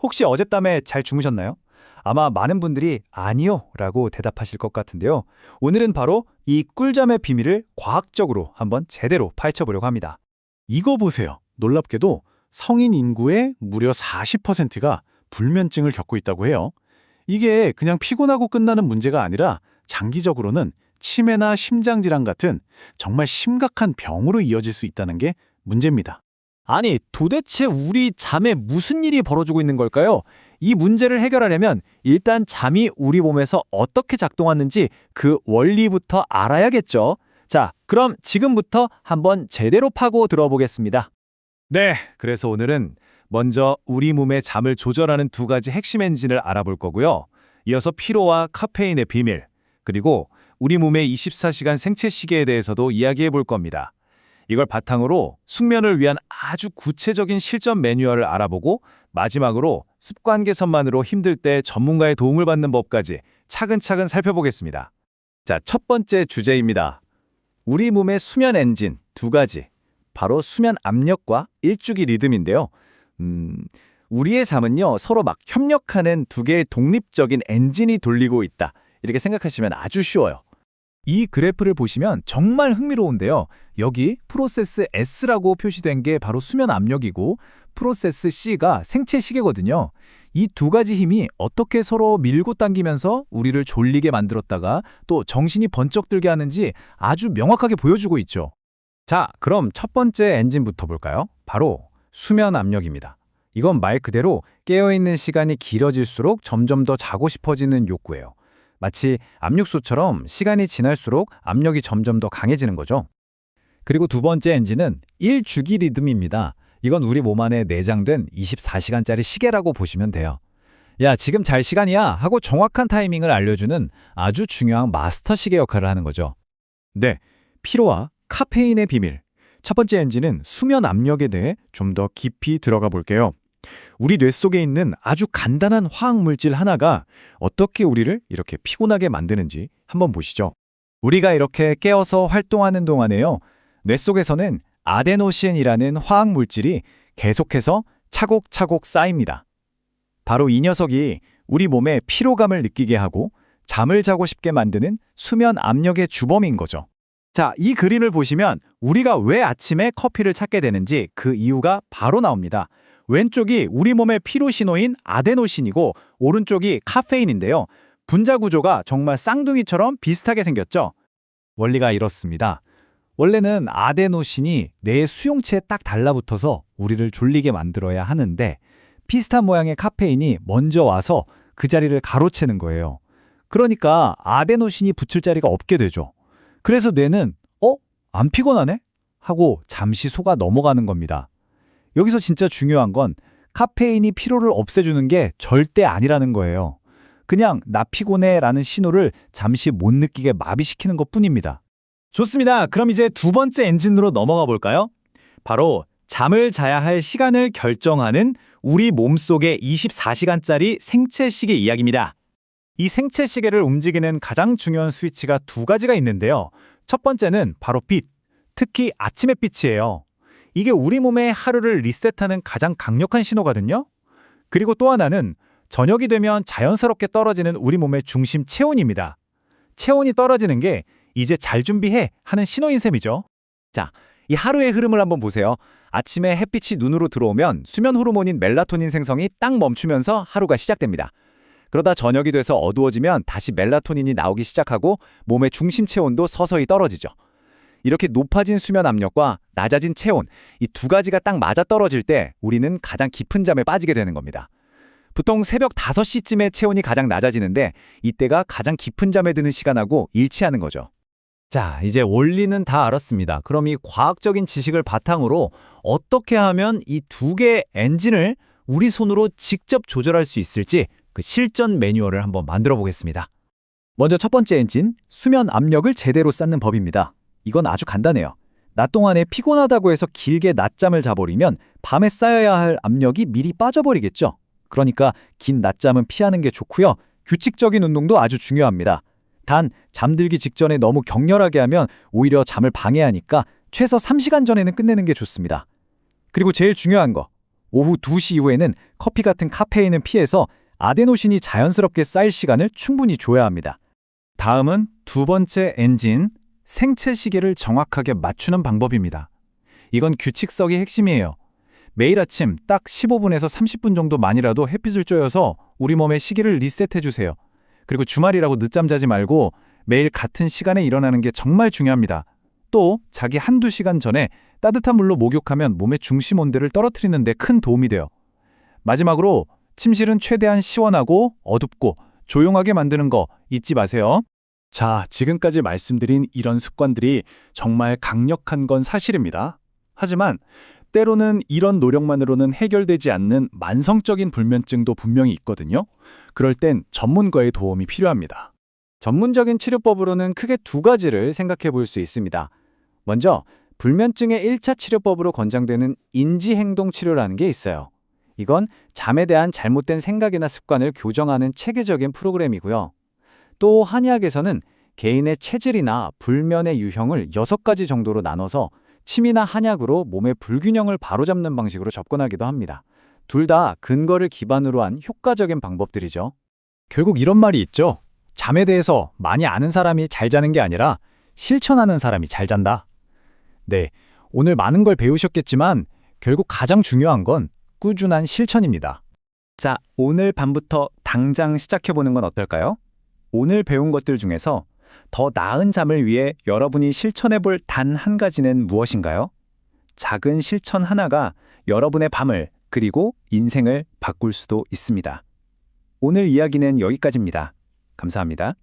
혹시 어젯밤에 잘 주무셨나요? 아마 많은 분들이 아니요 라고 대답하실 것 같은데요. 오늘은 바로 이 꿀잠의 비밀을 과학적으로 한번 제대로 파헤쳐보려고 합니다. 이거 보세요. 놀랍게도 성인 인구의 무려 40%가 불면증을 겪고 있다고 해요. 이게 그냥 피곤하고 끝나는 문제가 아니라 장기적으로는 치매나 심장질환 같은 정말 심각한 병으로 이어질 수 있다는 게 문제입니다. 아니, 도대체 우리 잠에 무슨 일이 벌어지고 있는 걸까요? 이 문제를 해결하려면 일단 잠이 우리 몸에서 어떻게 작동하는지 그 원리부터 알아야겠죠. 자, 그럼 지금부터 한번 제대로 파고 들어보겠습니다. 네, 그래서 오늘은 먼저 우리 몸의 잠을 조절하는 두 가지 핵심 엔진을 알아볼 거고요. 이어서 피로와 카페인의 비밀, 그리고 우리 몸의 24시간 생체 시계에 대해서도 이야기해 볼 겁니다. 이걸 바탕으로 숙면을 위한 아주 구체적인 실전 매뉴얼을 알아보고 마지막으로 습관 개선만으로 힘들 때 전문가의 도움을 받는 법까지 차근차근 살펴보겠습니다. 자, 첫 번째 주제입니다. 우리 몸의 수면 엔진 두 가지, 바로 수면 압력과 일주기 리듬인데요. 우리의 잠은요, 서로 막 협력하는 두 개의 독립적인 엔진이 돌리고 있다. 이렇게 생각하시면 아주 쉬워요. 이 그래프를 보시면 정말 흥미로운데요. 여기 프로세스 S라고 표시된 게 바로 수면 압력이고 프로세스 C가 생체 시계거든요. 이 두 가지 힘이 어떻게 서로 밀고 당기면서 우리를 졸리게 만들었다가 또 정신이 번쩍 들게 하는지 아주 명확하게 보여주고 있죠. 자, 그럼 첫 번째 엔진부터 볼까요? 바로 수면 압력입니다. 이건 말 그대로 깨어있는 시간이 길어질수록 점점 더 자고 싶어지는 욕구예요. 마치 압력솥처럼 시간이 지날수록 압력이 점점 더 강해지는 거죠. 그리고 두 번째 엔진은 일주기 리듬입니다. 이건 우리 몸 안에 내장된 24시간짜리 시계라고 보시면 돼요. 야, 지금 잘 시간이야 하고 정확한 타이밍을 알려주는 아주 중요한 마스터 시계 역할을 하는 거죠. 네, 피로와 카페인의 비밀. 첫 번째 엔진은 수면 압력에 대해 좀 더 깊이 들어가 볼게요. 우리 뇌 속에 있는 아주 간단한 화학 물질 하나가 어떻게 우리를 이렇게 피곤하게 만드는지 한번 보시죠. 우리가 이렇게 깨어서 활동하는 동안에요, 뇌 속에서는 아데노신이라는 화학 물질이 계속해서 차곡차곡 쌓입니다. 바로 이 녀석이 우리 몸에 피로감을 느끼게 하고 잠을 자고 싶게 만드는 수면 압력의 주범인 거죠. 자, 이 그림을 보시면 우리가 왜 아침에 커피를 찾게 되는지 그 이유가 바로 나옵니다. 왼쪽이 우리 몸의 피로 신호인 아데노신이고 오른쪽이 카페인인데요. 분자 구조가 정말 쌍둥이처럼 비슷하게 생겼죠. 원리가 이렇습니다. 원래는 아데노신이 뇌의 수용체에 딱 달라붙어서 우리를 졸리게 만들어야 하는데 비슷한 모양의 카페인이 먼저 와서 그 자리를 가로채는 거예요. 그러니까 아데노신이 붙을 자리가 없게 되죠. 그래서 뇌는 안 피곤하네? 하고 잠시 속아 넘어가는 겁니다. 여기서 진짜 중요한 건 카페인이 피로를 없애주는 게 절대 아니라는 거예요. 그냥 나 피곤해 라는 신호를 잠시 못 느끼게 마비시키는 것뿐입니다. 좋습니다. 그럼 이제 두 번째 엔진으로 넘어가 볼까요? 바로 잠을 자야 할 시간을 결정하는 우리 몸속의 24시간짜리 생체 시계 이야기입니다. 이 생체 시계를 움직이는 가장 중요한 스위치가 두 가지가 있는데요. 첫 번째는 바로 빛, 특히 아침의 빛이에요. 이게 우리 몸의 하루를 리셋하는 가장 강력한 신호거든요. 그리고 또 하나는 저녁이 되면 자연스럽게 떨어지는 우리 몸의 중심 체온입니다. 체온이 떨어지는 게 이제 잘 준비해 하는 신호인 셈이죠. 자, 이 하루의 흐름을 한번 보세요. 아침에 햇빛이 눈으로 들어오면 수면 호르몬인 멜라토닌 생성이 딱 멈추면서 하루가 시작됩니다. 그러다 저녁이 돼서 어두워지면 다시 멜라토닌이 나오기 시작하고 몸의 중심 체온도 서서히 떨어지죠. 이렇게 높아진 수면 압력과 낮아진 체온, 이 두 가지가 딱 맞아떨어질 때 우리는 가장 깊은 잠에 빠지게 되는 겁니다. 보통 새벽 5시쯤에 체온이 가장 낮아지는데 이때가 가장 깊은 잠에 드는 시간하고 일치하는 거죠. 자, 이제 원리는 다 알았습니다. 그럼 이 과학적인 지식을 바탕으로 어떻게 하면 이 두 개의 엔진을 우리 손으로 직접 조절할 수 있을지 그 실전 매뉴얼을 한번 만들어 보겠습니다. 먼저 첫 번째 엔진, 수면 압력을 제대로 쌓는 법입니다. 이건 아주 간단해요. 낮 동안에 피곤하다고 해서 길게 낮잠을 자버리면 밤에 쌓여야 할 압력이 미리 빠져버리겠죠. 그러니까 긴 낮잠은 피하는 게 좋고요. 규칙적인 운동도 아주 중요합니다. 단 잠들기 직전에 너무 격렬하게 하면 오히려 잠을 방해하니까 최소 3시간 전에는 끝내는 게 좋습니다. 그리고 제일 중요한 거, 오후 2시 이후에는 커피 같은 카페인은 피해서 아데노신이 자연스럽게 쌓일 시간을 충분히 줘야 합니다. 다음은 두 번째 엔진, 생체 시계를 정확하게 맞추는 방법입니다. 이건 규칙성이 핵심이에요. 매일 아침 딱 15분에서 30분 정도만이라도 햇빛을 쬐어서 우리 몸의 시계를 리셋해주세요. 그리고 주말이라고 늦잠 자지 말고 매일 같은 시간에 일어나는 게 정말 중요합니다. 또 자기 한두 시간 전에 따뜻한 물로 목욕하면 몸의 중심 온도를 떨어뜨리는 데 큰 도움이 돼요. 마지막으로 침실은 최대한 시원하고 어둡고 조용하게 만드는 거 잊지 마세요. 자, 지금까지 말씀드린 이런 습관들이 정말 강력한 건 사실입니다. 하지만 때로는 이런 노력만으로는 해결되지 않는 만성적인 불면증도 분명히 있거든요. 그럴 땐 전문가의 도움이 필요합니다. 전문적인 치료법으로는 크게 두 가지를 생각해 볼 수 있습니다. 먼저 불면증의 1차 치료법으로 권장되는 인지행동 치료라는 게 있어요. 이건 잠에 대한 잘못된 생각이나 습관을 교정하는 체계적인 프로그램이고요. 또 한의학에서는 개인의 체질이나 불면의 유형을 6가지 정도로 나눠서 침이나 한약으로 몸의 불균형을 바로잡는 방식으로 접근하기도 합니다. 둘 다 근거를 기반으로 한 효과적인 방법들이죠. 결국 이런 말이 있죠. 잠에 대해서 많이 아는 사람이 잘 자는 게 아니라 실천하는 사람이 잘 잔다. 네, 오늘 많은 걸 배우셨겠지만 결국 가장 중요한 건 꾸준한 실천입니다. 자, 오늘 밤부터 당장 시작해보는 건 어떨까요? 오늘 배운 것들 중에서 더 나은 잠을 위해 여러분이 실천해볼 단 한 가지는 무엇인가요? 작은 실천 하나가 여러분의 밤을 그리고 인생을 바꿀 수도 있습니다. 오늘 이야기는 여기까지입니다. 감사합니다.